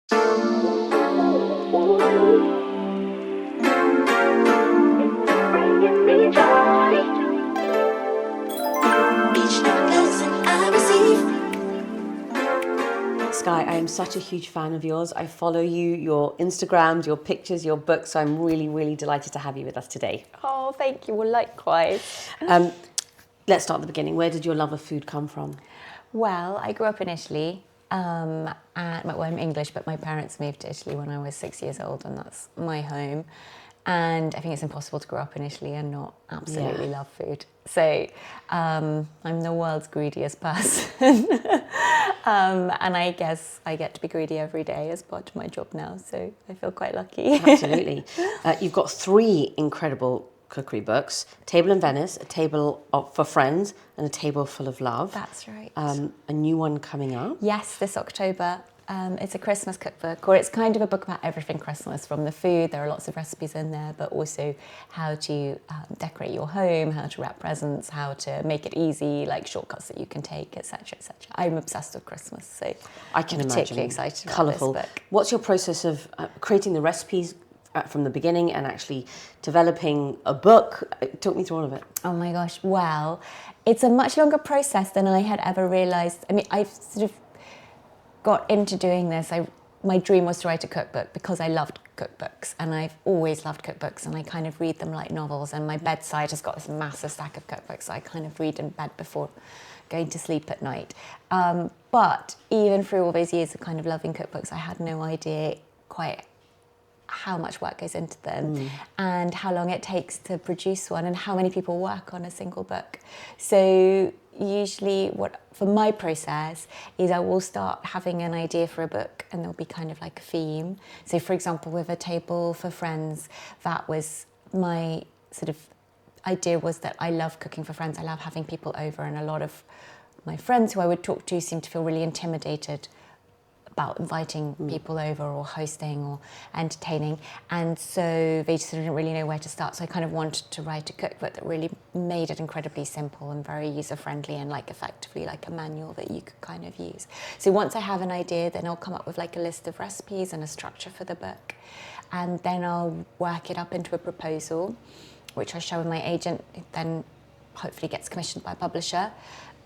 Skye, I am such a huge fan of yours. I follow you, your Instagrams, your pictures, your books. So I'm really, really delighted to have you with us today. Oh, thank you. Well, likewise. Let's start at the beginning. Where did your love of food come from? Well, I grew up in Italy. And, well, I'm English, but my parents moved to Italy when I was 6 years old, and that's my home. And I think it's impossible to grow up in Italy and not absolutely love food. So I'm the world's greediest person. And I guess I get to be greedy every day as part of my job now. So I feel quite lucky. Absolutely. You've got 3 incredible cookery books: Table in Venice, A Table for Friends, and A Table Full of Love. That's right. A new one coming up. Yes, this October. It's a Christmas cookbook, or it's kind of a book about everything Christmas, from the food. There are lots of recipes in there, but also how to decorate your home, how to wrap presents, how to make it easy, like shortcuts that you can take, etc., etc. I'm obsessed with Christmas, so I can I'm imagine. particularly excited about Colourful. this book. What's your process of creating the recipes from the beginning and actually developing a book? Talk me through all of it. Oh my gosh, well, it's a much longer process than I had ever realised. I mean, I've sort of got into doing this. My dream was to write a cookbook because I loved cookbooks, and I've always loved cookbooks, and I kind of read them like novels, and my bedside has got this massive stack of cookbooks I kind of read in bed before going to sleep at night. But even through all those years of kind of loving cookbooks, I had no idea quite how much work goes into them and how long it takes to produce one and how many people work on a single book. So usually for my process is I will start having an idea for a book, and there'll be kind of like a theme. So for example, with A Table for Friends, that was my sort of idea, was that I love cooking for friends. I love having people over, and a lot of my friends who I would talk to seem to feel really intimidated about inviting people over or hosting or entertaining, and so they just didn't really know where to start. So I kind of wanted to write a cookbook that really made it incredibly simple and very user-friendly, and like effectively like a manual that you could kind of use. So once I have an idea, then I'll come up with like a list of recipes and a structure for the book, and then I'll work it up into a proposal, which I show with my agent, then hopefully gets commissioned by a publisher.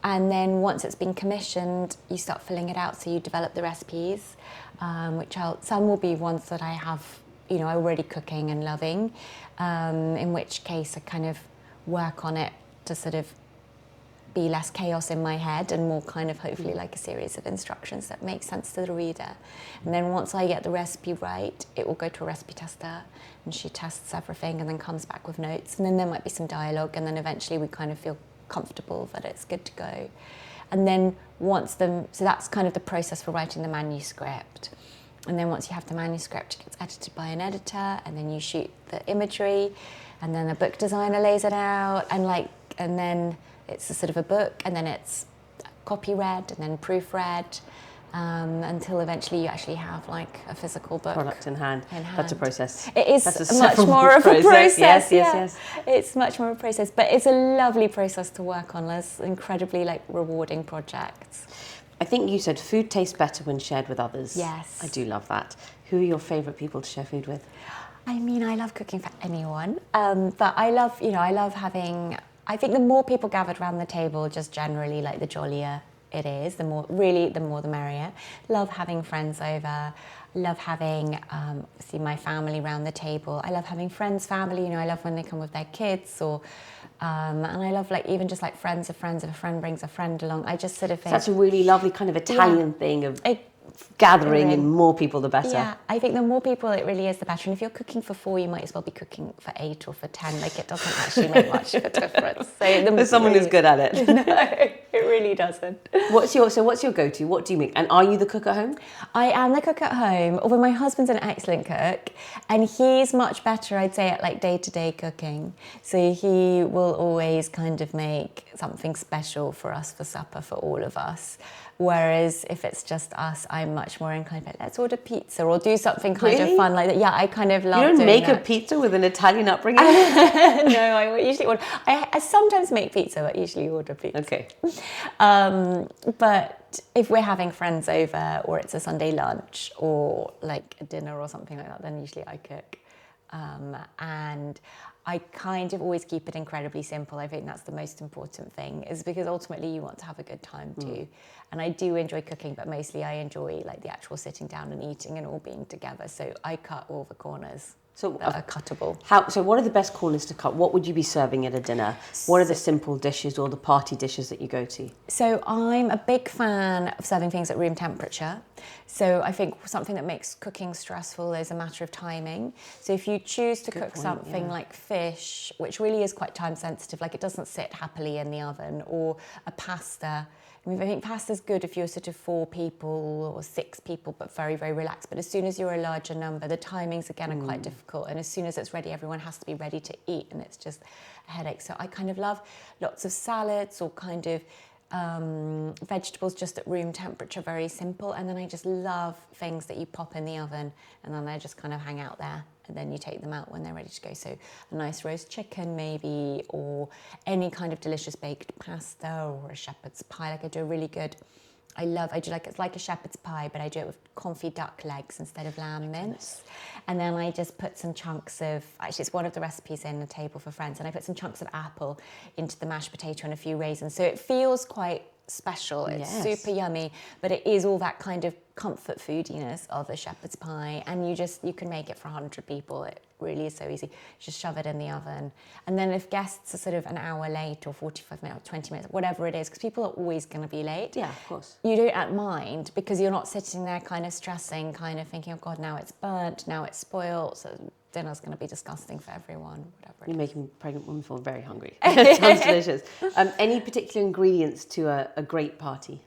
And then once it's been commissioned, you start filling it out. So you develop the recipes, some will be ones that I have, already cooking and loving, in which case I kind of work on it to sort of be less chaos in my head and more kind of hopefully like a series of instructions that make sense to the reader. And then once I get the recipe right, it will go to a recipe tester, and she tests everything and then comes back with notes. And then there might be some dialogue, and then eventually we kind of feel comfortable that it's good to go. And then so that's kind of the process for writing the manuscript. And then once you have the manuscript, it gets edited by an editor, and then you shoot the imagery, and then a book designer lays it out, and then it's a sort of a book, and then it's copy read and then proofread, until eventually you actually have like a physical book. Product in hand. That's a process. It is much more of a process. Yes. It's much more of a process, but it's a lovely process to work on. It's incredibly rewarding projects. I think you said food tastes better when shared with others. Yes. I do love that. Who are your favourite people to share food with? I mean, I love cooking for anyone, but I love having, I think the more people gathered around the table, just generally, the jollier it is, the more the merrier. Love having friends over. Love having obviously my family around the table. I love having friends' family. I love when they come with their kids, and I love even just friends of friends. If a friend brings a friend along, I just sort of think that's a really lovely kind of Italian thing of gathering, and more people the better. Yeah, I think the more people it really is, the better. And if you're cooking for 4, you might as well be cooking for 8 or for 10. It doesn't actually make much of a difference. So for someone who's good at it. No, it really doesn't. What's your go-to? What do you make? And are you the cook at home? I am the cook at home, although my husband's an excellent cook, and he's much better, I'd say, at day-to-day cooking. So he will always kind of make something special for us for supper for all of us. Whereas if it's just us, I'm much more inclined to let's order pizza or do something kind Really? of fun like that. Yeah, I kind of love You don't doing make a that. pizza with an Italian upbringing? No, I usually order. I sometimes make pizza, but usually order pizza. Okay. But if we're having friends over or it's a Sunday lunch or like a dinner or something like that, then usually I cook. And I kind of always keep it incredibly simple. I think that's the most important thing, is because ultimately you want to have a good time too. And I do enjoy cooking, but mostly I enjoy like the actual sitting down and eating and all being together. So I cut all the corners that are cuttable. So what are the best corners to cut? What would you be serving at a dinner? What are the simple dishes or the party dishes that you go to? So I'm a big fan of serving things at room temperature. So I think something that makes cooking stressful is a matter of timing. So if you choose to cook something like fish, which really is quite time sensitive, like it doesn't sit happily in the oven, or a pasta. I mean, I think pasta's good if you're sort of 4 people or 6 people, but very, very relaxed. But as soon as you're a larger number, the timings again are quite difficult. And as soon as it's ready, everyone has to be ready to eat, and it's just a headache. So I kind of love lots of salads or kind of vegetables just at room temperature, very simple. And then I just love things that you pop in the oven and then they just kind of hang out there, and then you take them out when they're ready to go. So a nice roast chicken maybe, or any kind of delicious baked pasta, or a shepherd's pie. Like I do a really good, it's like a shepherd's pie, but I do it with confit duck legs instead of lamb mince. And then I just put some chunks of, actually it's one of the recipes in A Table for Friends, and I put some chunks of apple into the mashed potato and a few raisins. So it feels quite special. It's super yummy, but it is all that kind of comfort foodiness of a shepherd's pie, and you can make it for 100 people. It really is so easy. Just shove it in the oven, and then if guests are sort of an hour late or 45 minutes or 20 minutes, whatever it is, because people are always going to be late. Yeah, of course. You don't mind, because you're not sitting there kind of stressing, kind of thinking, oh God, now it's burnt, now it's spoiled, so dinner's going to be disgusting for everyone, whatever it is. You're making pregnant women feel very hungry. It sounds delicious. Any particular ingredients to a great party?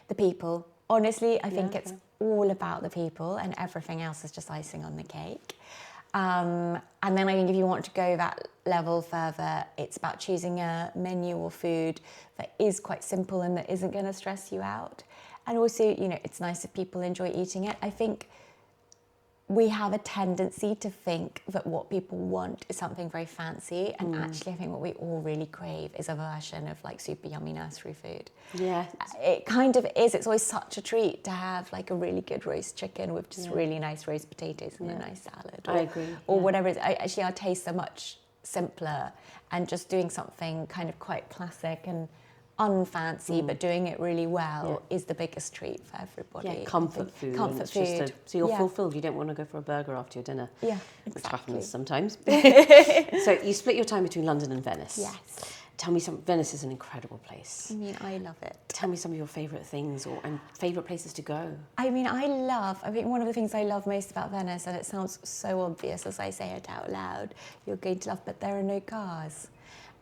The people. Honestly, I think it's all about the people, and everything else is just icing on the cake. And then I think if you want to go that level further, it's about choosing a menu or food that is quite simple and that isn't going to stress you out. And also, it's nice if people enjoy eating it. I think we have a tendency to think that what people want is something very fancy, and actually I think what we all really crave is a version of like super yummy nursery food. Yeah. It kind of is. It's always such a treat to have like a really good roast chicken with just really nice roast potatoes and a nice salad. Or, I agree. Or whatever it is. Our tastes are much simpler, and just doing something kind of quite classic and unfancy, but doing it really well is the biggest treat for everybody. Yeah, comfort food. Comfort food. So you're fulfilled. You don't want to go for a burger after your dinner. Yeah, Which exactly. happens sometimes. So you split your time between London and Venice. Yes. Tell me Venice is an incredible place. I mean, I love it. Tell me some of your favourite things and favourite places to go. I mean, I think one of the things I love most about Venice, and it sounds so obvious as I say it out loud, you're going to love, but there are no cars.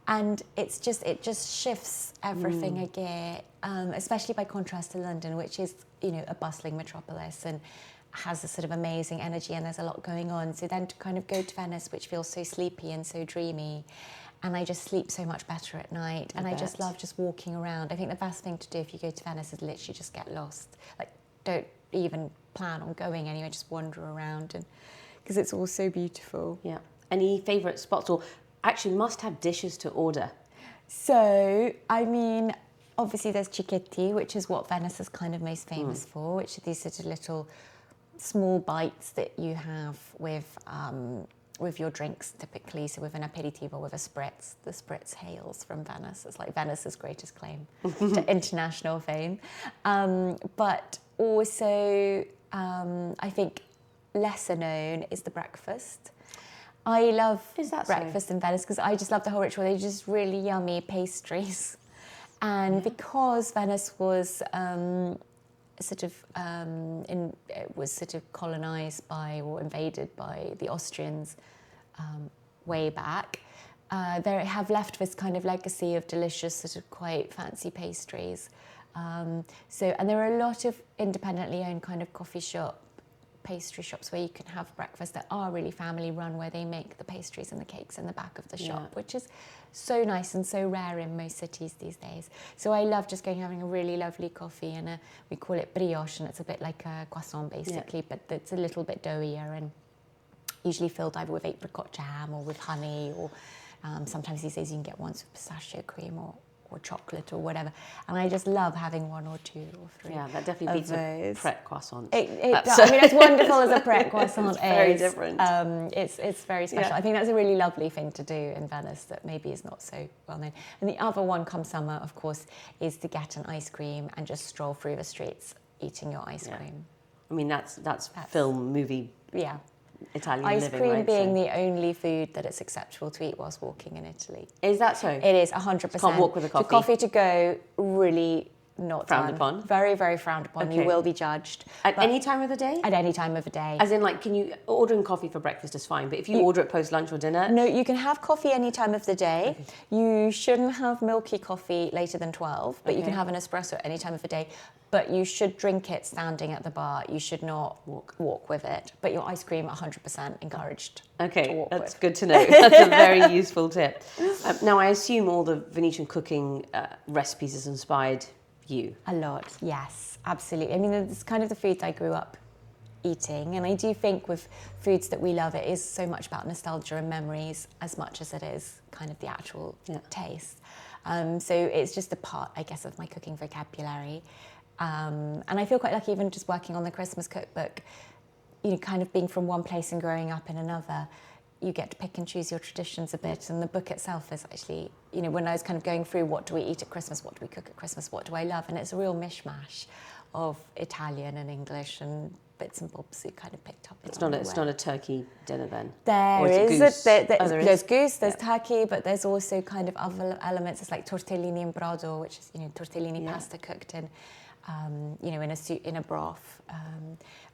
And it just shifts everything a gear, especially by contrast to London, which is, a bustling metropolis and has a sort of amazing energy, and there's a lot going on. So then to kind of go to Venice, which feels so sleepy and so dreamy, and I just sleep so much better at night. I just love just walking around. I think the best thing to do if you go to Venice is literally just get lost. Like, don't even plan on going anywhere, just wander around, and because it's all so beautiful. Yeah. Any favourite spots, or actually must have dishes to order? So, I mean, obviously there's cicchetti, which is what Venice is kind of most famous for, which are these sort of little small bites that you have with your drinks typically. So with an aperitivo, with a spritz. The spritz hails from Venice. It's like Venice's greatest claim to international fame. But also, I think lesser known is the breakfast. I love breakfast in Venice because I just love the whole ritual. They're just really yummy pastries. And because Venice was colonized by or invaded by the Austrians way back, they have left this kind of legacy of delicious, sort of quite fancy pastries. And there are a lot of independently owned kind of coffee shop pastry shops where you can have breakfast that are really family run, where they make the pastries and the cakes in the back of the shop, which is so nice and so rare in most cities these days. So I love just going having a really lovely coffee, and we call it brioche, and it's a bit like a croissant basically, but it's a little bit doughier and usually filled either with apricot jam or with honey, or sometimes these days you can get ones with pistachio cream or chocolate or whatever. And I just love having one or two or three. Yeah, that definitely beats a Pret croissant. It does. I mean, as wonderful as a Pret croissant it's very different. It's very special. I think that's a really lovely thing to do in Venice that maybe is not so well known. And the other one come summer, of course, is to get an ice cream and just stroll through the streets eating your ice cream. I mean, that's film, movie, Italian ice living, cream right? being the only food that it's acceptable to eat whilst walking in Italy. Is that so? It is 100%. Can't walk with a coffee. The coffee to go, really not frowned done. upon. Very, very frowned upon. Okay. You will be judged. At any time of the day? At any time of the day. As in, like, can you ordering coffee for breakfast is fine, but if you order it post lunch or dinner? No, you can have coffee any time of the day. Okay. You shouldn't have milky coffee later than 12, but you can have an espresso at any time of the day. But you should drink it standing at the bar. You should not walk with it. But your ice cream, 100% encouraged. Okay, that's good to know. That's a very useful tip. Now, I assume all the Venetian cooking recipes has inspired you. A lot, yes, absolutely. I mean, it's kind of the foods I grew up eating. And I do think with foods that we love, it is so much about nostalgia and memories as much as it is kind of the actual taste. So it's just a part, I guess, of my cooking vocabulary. And I feel quite lucky even just working on the Christmas cookbook, you know, kind of being from one place and growing up in another, you get to pick and choose your traditions a bit. And the book itself is actually, you know, when I was kind of going through what do we eat at Christmas, what do we cook at Christmas, what do I love? And it's a real mishmash of Italian and English and bits and bobs you kind of picked up. It's not a turkey dinner then? There's goose, there's turkey, but there's also kind of other elements. It's like tortellini in brodo, which is, you know, tortellini pasta cooked in, you know, in a broth,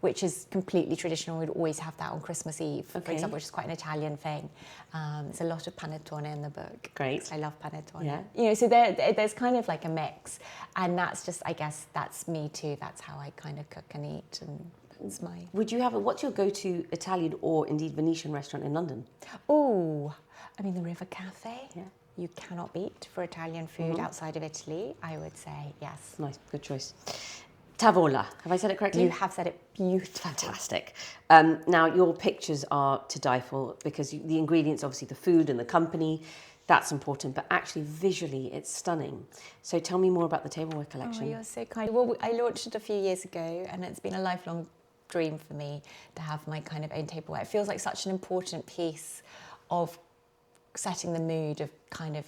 which is completely traditional. We'd always have that on Christmas Eve, for example, which is quite an Italian thing. There's a lot of panettone in the book. Great. I love panettone. Yeah. You know, so there's kind of like a mix, and that's just, I guess, that's me too. That's how I kind of cook and eat, and it's my. Would you what's your go-to Italian or indeed Venetian restaurant in London? Oh, I mean the River Cafe. Yeah. You cannot beat for Italian food outside of Italy, I would say, yes. Nice, good choice. Tavola, have I said it correctly? You have said it beautifully. Fantastic. Now, your pictures are to die for because the ingredients, obviously the food and the company, that's important, but actually visually it's stunning. So tell me more about the Tableware collection. Oh, you're so kind. Well, I launched it a few years ago and it's been a lifelong dream for me to have my kind of own tableware. It feels like such an important piece of setting the mood of kind of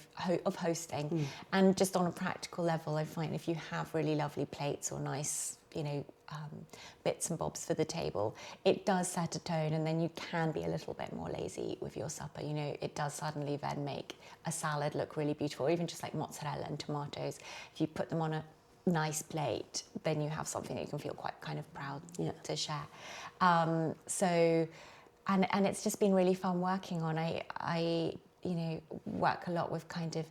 hosting. And just on a practical level, I find if you have really lovely plates or nice, you know, bits and bobs for the table, it does set a tone, and then you can be a little bit more lazy with your supper. You know, it does suddenly then make a salad look really beautiful, or even just like mozzarella and tomatoes. If you put them on a nice plate, then you have something that you can feel quite kind of proud to share. And it's just been really fun working on. I you know, work a lot with kind of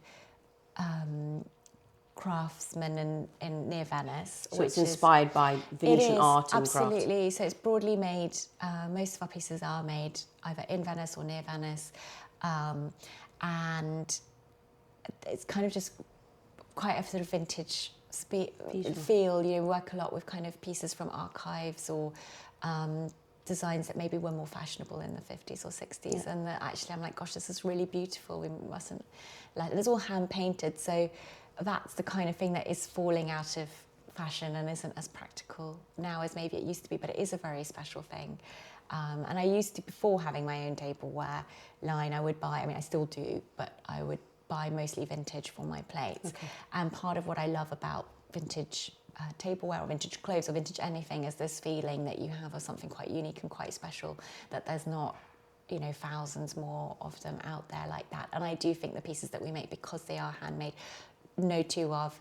craftsmen in near Venice. So it's inspired by Venetian art and craft. Absolutely. So it's broadly made. Most of our pieces are made either in Venice or near Venice, and it's kind of just quite a sort of vintage feel. You know, work a lot with kind of pieces from archives or designs that maybe were more fashionable in the 50s or 60s, and that actually I'm like, gosh, this is really beautiful. We mustn't let it. It's all hand painted, so that's the kind of thing that is falling out of fashion and isn't as practical now as maybe it used to be, but it is a very special thing. And I used to, before having my own tableware line, I would buy, I mean, I still do, but I would buy mostly vintage for my plates. Okay. And part of what I love about vintage tableware or vintage clothes or vintage anything is this feeling that you have of something quite unique and quite special, that there's not, you know, thousands more of them out there like that. And I do think the pieces that we make, because they are handmade, no two are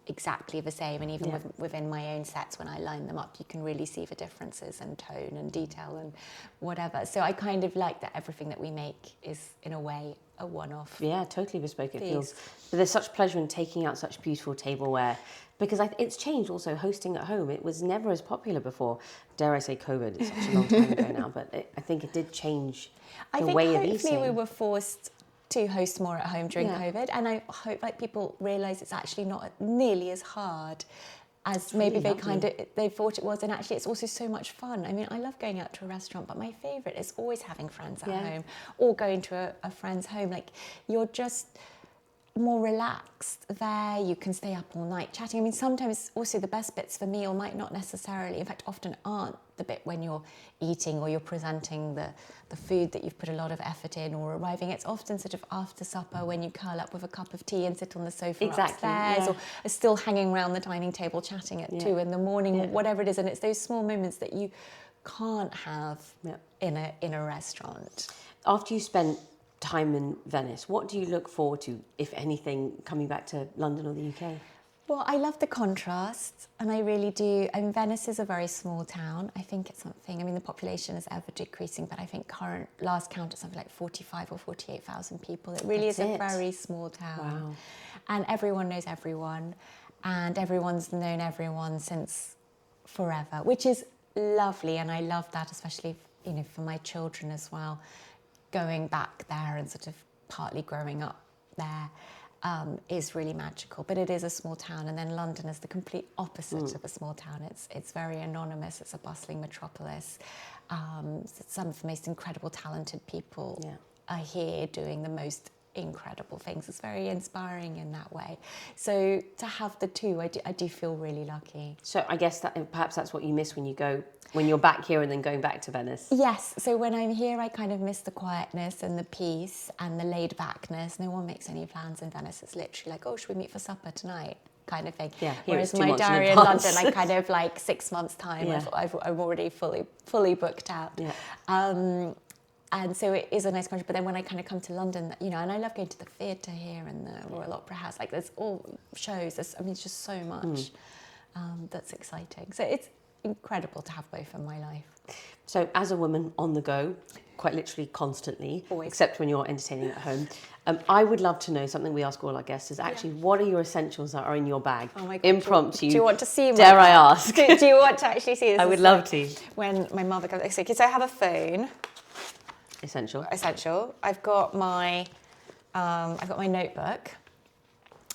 exactly the same, and even within my own sets, when I line them up, you can really see the differences in tone and detail and whatever. So I kind of like that everything that we make is, in a way, a one-off. Yeah, totally bespoke it feels. But there's such pleasure in taking out such beautiful tableware, because it's changed also hosting at home. It was never as popular before. Dare I say COVID, it's such a long time ago now, but I think it did change the way of eating. I think hopefully we were forced to host more at home during COVID, and I hope like people realise it's actually not nearly as hard as maybe they thought it was, and actually it's also so much fun. I mean, I love going out to a restaurant, but my favourite is always having friends at home or going to a friend's home. Like, you're just more relaxed there, you can stay up all night chatting. I mean, sometimes also the best bits for meal might not necessarily, in fact often aren't the bit when you're eating or you're presenting the food that you've put a lot of effort in or arriving. It's often sort of after supper when you curl up with a cup of tea and sit on the sofa upstairs, or are still hanging around the dining table chatting at 2 in the morning, whatever it is. And it's those small moments that you can't have in a restaurant. After you spent time in Venice, what do you look forward to, if anything, coming back to London or the UK? Well, I love the contrast, and I really do. I mean, Venice is a very small town. I think it's something, I mean, the population is ever decreasing, but I think last count is something like 45 or 48,000 people. It really is a very small town. Wow. And everyone knows everyone, and everyone's known everyone since forever, which is lovely, and I love that, especially, you know, for my children as well. Going back there and sort of partly growing up there is really magical. But it is a small town, and then London is the complete opposite of a small town. It's very anonymous. It's a bustling metropolis. Some of the most incredible, talented people are here doing the most incredible things. It's very inspiring in that way. So to have the two, I do feel really lucky. So I guess that perhaps that's what you miss when you're back here and then going back to Venice. Yes, so when I'm here, I kind of miss the quietness and the peace and the laid-backness. No one makes any plans in Venice. It's literally like, oh, should we meet for supper tonight? Kind of thing. Yeah, whereas my diary in London, I kind of like 6 months' time, I'm already fully booked out. Yeah. And so it is a nice contrast. But then when I kind of come to London, you know, and I love going to the theatre here and the Royal Opera House. Like, there's all shows. I mean, it's just so much that's exciting. So it's incredible to have both in my life. So as a woman on the go, quite literally constantly, except when you're entertaining at home, I would love to know something we ask all our guests is actually what are your essentials that are in your bag? Oh my God. Impromptu. Do you want to see? Dare I ask? Do you want to actually see this? I would love to. When my mother comes, because I have a phone. Essential. I've got my notebook.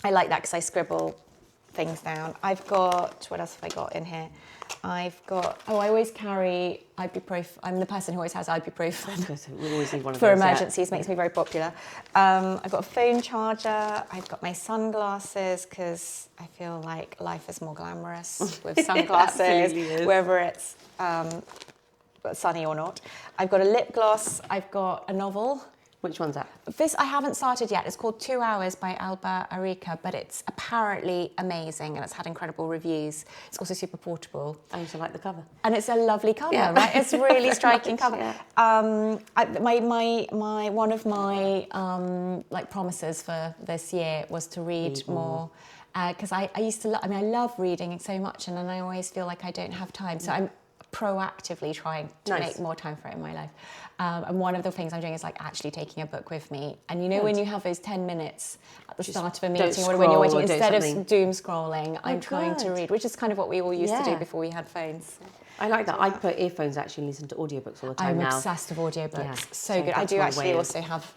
I like that because I scribble things down. I've got, what else have I got in here? I always carry ibuprofen. I'm the person who always has ibuprofen. We always need one of for those, emergencies. Makes me very popular. I've got a phone charger. I've got my sunglasses because I feel like life is more glamorous with sunglasses, whether it's sunny or not. I've got a lip gloss. I've got a novel. Which one's that? This I haven't started yet. It's called 2 Hours by Alba Arica, but it's apparently amazing and it's had incredible reviews. It's also super portable. I also like the cover. And it's a lovely cover, right? It's a really striking cover. Yeah. One of my like promises for this year was to read more. Because I used to, I love reading so much, and then I always feel like I don't have time. So I'm proactively trying to make more time for it in my life. And one of the things I'm doing is like actually taking a book with me. And you know when you have those 10 minutes at the start of a meeting or when you're waiting, instead of doom scrolling, I'm trying to read, which is kind of what we all used to do before we had phones. I like that. I put earphones actually and listen to audiobooks all the time now. I'm obsessed with audiobooks. So good. I do actually also have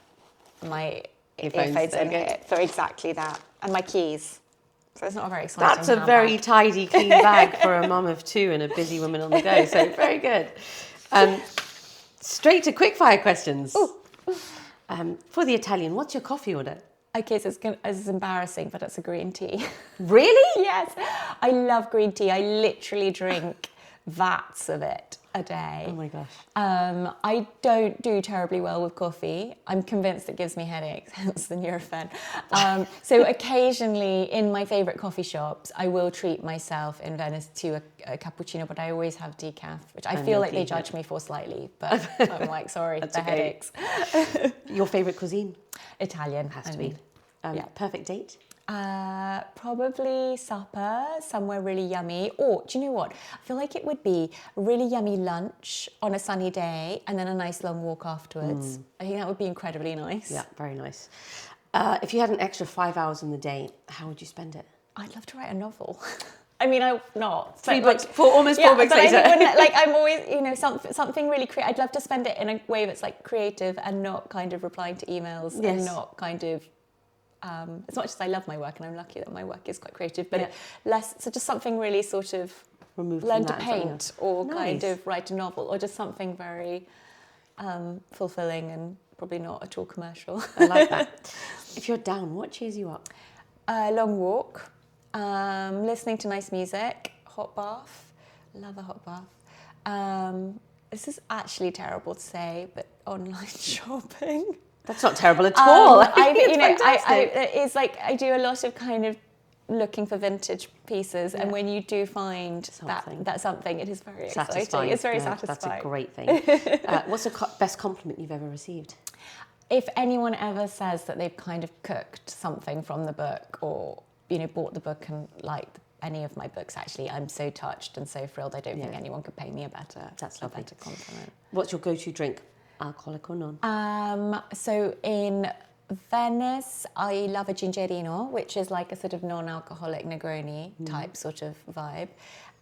my earphones in here for exactly that. And my keys. So it's not a very exciting That's a very tidy, clean bag for a mum of 2 and a busy woman on the go. So very good. Straight to quickfire questions. For the Italian, what's your coffee order? Okay, so it's embarrassing, but it's a green tea. Really? Yes. I love green tea. I literally drink vats of it a day. Oh my gosh. I don't do terribly well with coffee. I'm convinced it gives me headaches, hence the Nurofen. So occasionally in my favourite coffee shops, I will treat myself in Venice to a cappuccino, but I always have decaf, which I feel like they judge me for slightly, but I'm like, sorry, the headaches. Your favourite cuisine? Italian. Has to be. Perfect date? Probably supper, somewhere really yummy. Or, do you know what? I feel like it would be a really yummy lunch on a sunny day and then a nice long walk afterwards. I think that would be incredibly nice. Yeah, very nice. If you had an extra 5 hours in the day, how would you spend it? I'd love to write a novel. I mean, I'm not. 3 books, almost 4 books later. I'm always, something really creative. I'd love to spend it in a way that's like creative and not kind of replying to emails and not kind of, as much as I love my work and I'm lucky that my work is quite creative, but so just something really sort of learn to paint or kind of write a novel or just something very fulfilling and probably not at all commercial. I like that. If you're down, what cheers you up? Long walk. Listening to nice music, hot bath, love a hot bath. This is actually terrible to say, but online shopping. That's not terrible at all. It's like I do a lot of kind of looking for vintage pieces, and when you do find that something, it is very exciting. It's very satisfying. That's a great thing. What's the best compliment you've ever received? If anyone ever says that they've kind of cooked something from the book or bought the book and liked any of my books, actually, I'm so touched and so thrilled. I don't think anyone could pay me a better compliment. What's your go-to drink, alcoholic or non? So in Venice, I love a gingerino, which is like a sort of non-alcoholic Negroni type sort of vibe.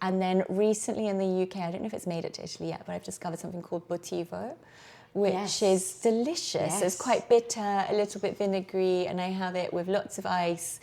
And then recently in the UK, I don't know if it's made it to Italy yet, but I've discovered something called Botivo, which is delicious. Yes. It's quite bitter, a little bit vinegary, and I have it with lots of ice,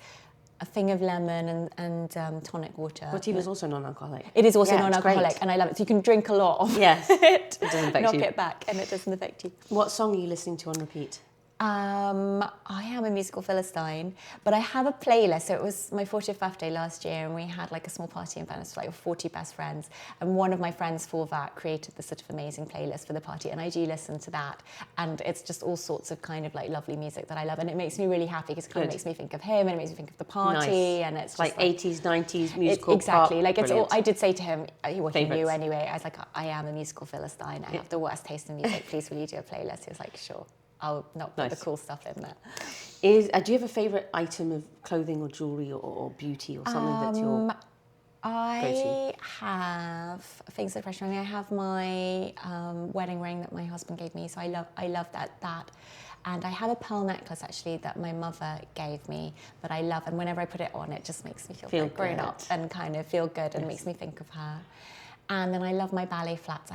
a thing of lemon and tonic water. Botivo is also non-alcoholic. It is also non-alcoholic, and I love it. So you can drink a lot of it. It doesn't affect knock you. it back, and it doesn't affect you. What song are you listening to on repeat? I am a musical Philistine, but I have a playlist. So it was my 40th birthday last year, and we had like a small party in Venice, like 40 best friends. And one of my friends for that created this sort of amazing playlist for the party, and I do listen to that. And it's just all sorts of kind of like lovely music that I love, and it makes me really happy because it kind of makes me think of him, and it makes me think of the party, and it's like 80s, 90s musical. Exactly, pop. like it's Brilliant. all. I did say to him, he knew anyway. I was like, I am a musical Philistine. I have the worst taste in music. Please, will you do a playlist? He was like, sure. I'll not put the cool stuff in there. Do you have a favourite item of clothing or jewellery or beauty or something that's your go-to? I have things that frustrate me. I have my wedding ring that my husband gave me, so I love that. And I have a pearl necklace actually that my mother gave me that I love, and whenever I put it on, it just makes me feel like grown up and kind of feel good and makes me think of her. And then I love my ballet flats.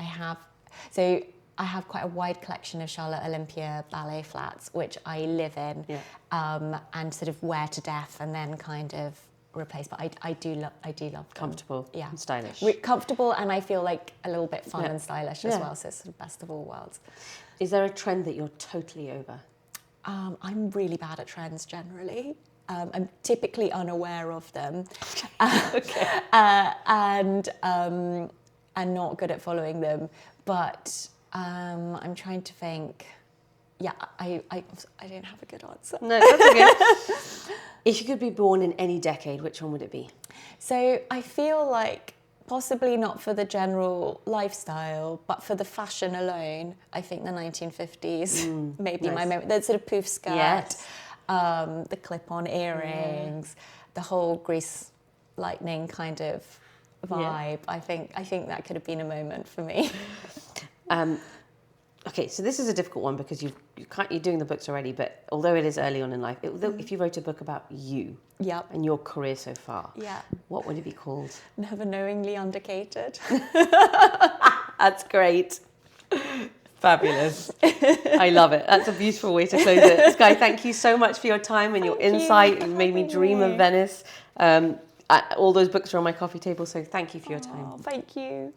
I have quite a wide collection of Charlotte Olympia ballet flats, which I live in and sort of wear to death and then kind of replace. But I do love them. Comfortable and stylish. Comfortable, and I feel like a little bit fun and stylish as well, so it's sort of best of all worlds. Is there a trend that you're totally over? I'm really bad at trends generally. I'm typically unaware of them. And not good at following them. But I'm trying to think. Yeah, I don't have a good answer. No, that's okay. If you could be born in any decade, which one would it be? So I feel like possibly not for the general lifestyle, but for the fashion alone, I think the 1950s maybe my memory. The sort of poof skirt, the clip-on earrings, the whole Grease Lightning kind of vibe. I think that could have been a moment for me. Okay, so this is a difficult one because you're doing the books already, but although it is early on in life, if you wrote a book about you and your career so far, what would it be called? Never Knowingly Undercated. That's great. Fabulous. I love it. That's a beautiful way to close it. Skye, thank you so much for your time and your insight. You made me dream of Venice. All those books are on my coffee table, so thank you for your time. Thank you.